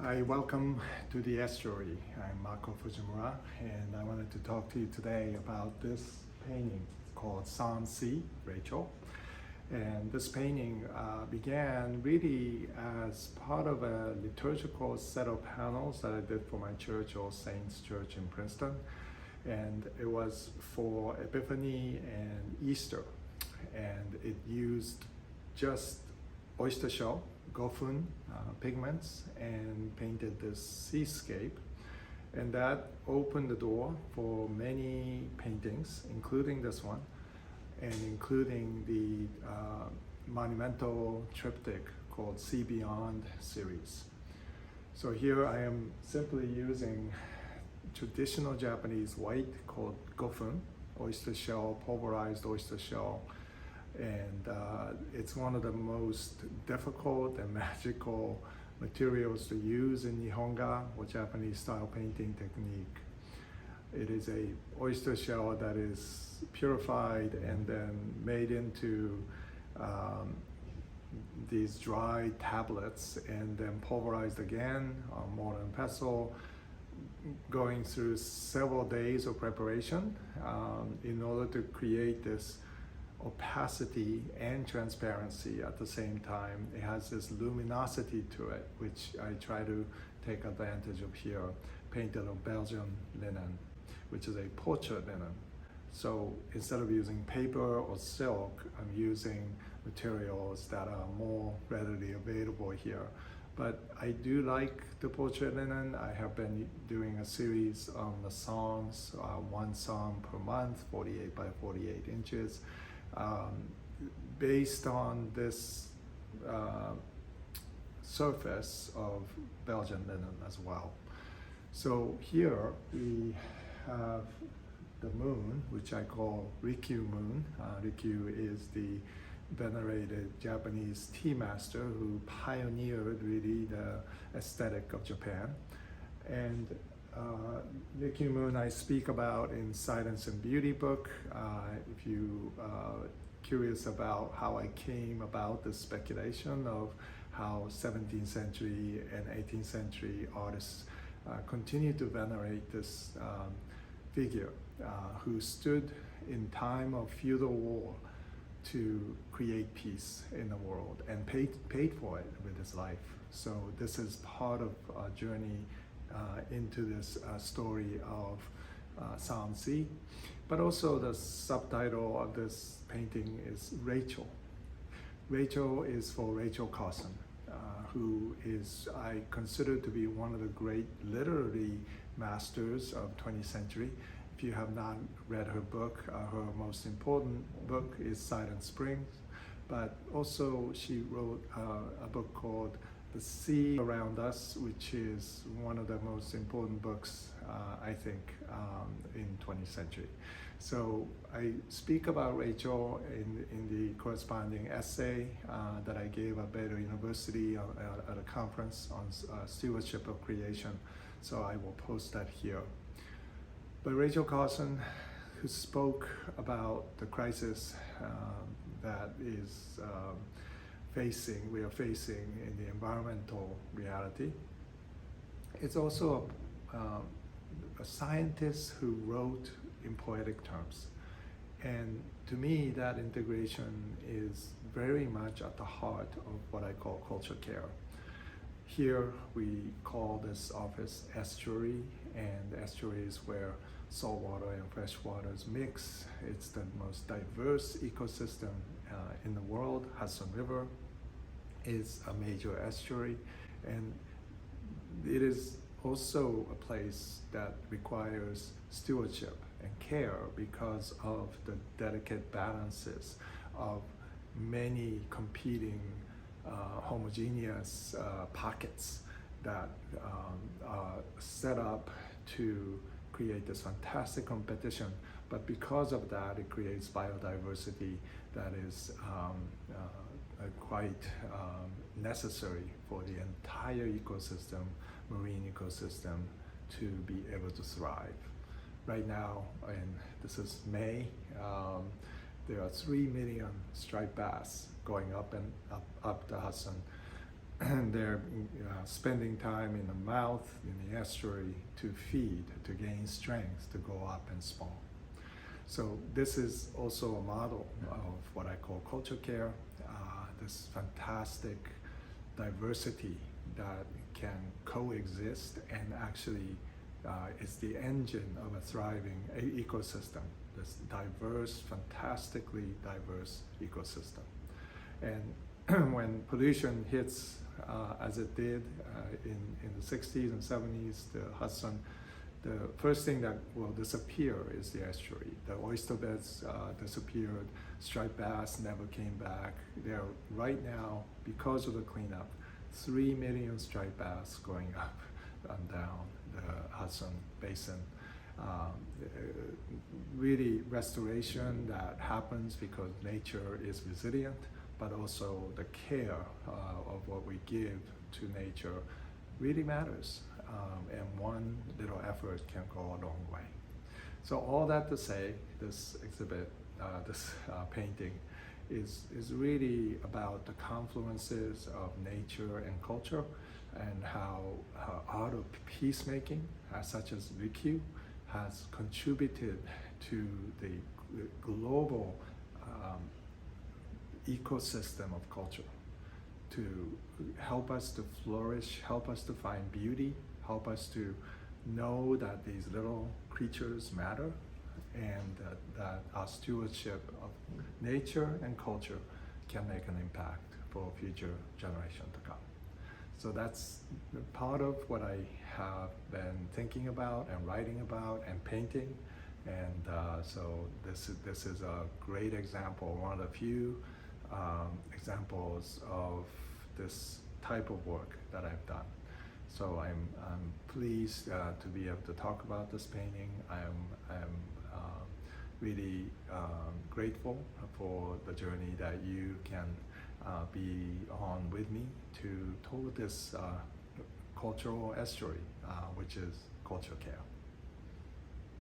Hi, welcome to the Estuary. I'm Makoto Fujimura, and I wanted to talk to you today about this painting called Psalm C, Rachel. And this painting began really as part of a liturgical set of panels that I did for my church, All Saints Church in Princeton. And it was for Epiphany and Easter. And it used just oyster shell, Gofun pigments, and painted this seascape. And that opened the door for many paintings, including this one, and including the monumental triptych called Sea Beyond series. So here I am simply using traditional Japanese white called Gofun, oyster shell, pulverized oyster shell, and it's one of the most difficult and magical materials to use in Nihonga or Japanese style painting technique. It is a oyster shell that is purified and then made into these dry tablets and then pulverized again on mortar and pestle, going through several days of preparation in order to create this opacity and transparency at the same time. It has this luminosity to it, which I try to take advantage of here, painted on Belgian linen, which is a portrait linen. So instead of using paper or silk, I'm using materials that are more readily available here. But I do like the portrait linen. I have been doing a series on the songs, one song per month, 48 by 48 inches. Based on this surface of Belgian linen as well. So here we have the moon, which I call Riku moon. Riku is the venerated Japanese tea master who pioneered really the aesthetic of Japan. And Riku moon I speak about in Silence and Beauty book. If you curious about how I came about the speculation of how 17th century and 18th century artists continue to venerate this figure who stood in time of feudal war to create peace in the world and paid for it with his life. So this is part of a journey into this story of Psalm C. But also the subtitle of this painting is Rachel. Rachel is for Rachel Carson, who is, I consider to be one of the great literary masters of 20th century. If you have not read her book, her most important book is Silent Springs, but also she wrote a book called The Sea Around Us, which is one of the most important books, I think, in 20th century. So I speak about Rachel in the corresponding essay that I gave at Baylor University at a conference on stewardship of creation. So I will post that here. But Rachel Carson, who spoke about the crisis that is we are facing in the environmental reality. It's also a scientist who wrote in poetic terms. And to me, that integration is very much at the heart of what I call culture care. Here we call this office Estuary, and estuary is where salt water and fresh waters mix. It's the most diverse ecosystem in the world. Hudson River is a major estuary, and it is also a place that requires stewardship and care because of the delicate balances of many competing homogeneous pockets that are set up to create this fantastic competition. But because of that, it creates biodiversity that is quite necessary for the entire ecosystem, marine ecosystem, to be able to thrive. Right now, and this is May, there are 3 million striped bass going up and up the Hudson they're spending time in the mouth, in the estuary to feed, to gain strength, to go up and spawn. So this is also a model of what I call culture care, this fantastic diversity that can coexist and actually is the engine of a thriving ecosystem, this diverse, fantastically diverse ecosystem. And when pollution hits, as it did in the 60s and 70s, the Hudson, the first thing that will disappear is the estuary. The oyster beds disappeared, striped bass never came back. There right now, because of the cleanup, 3 million striped bass going up and down the Hudson Basin. Really restoration that happens because nature is resilient, but also the care of what we give to nature really matters. And one little effort can go a long way. So all that to say, this exhibit, this painting is really about the confluences of nature and culture, and how art of peacemaking, such as Riku, has contributed to the global ecosystem of culture, to help us to flourish, help us to find beauty, help us to know that these little creatures matter, and that our stewardship of nature and culture can make an impact for future generations to come. So that's part of what I have been thinking about and writing about and painting. And so this is a great example, one of the few examples of this type of work that I've done. So I'm pleased to be able to talk about this painting. I'm really grateful for the journey that you can be on with me to toward this cultural estuary, which is culture care.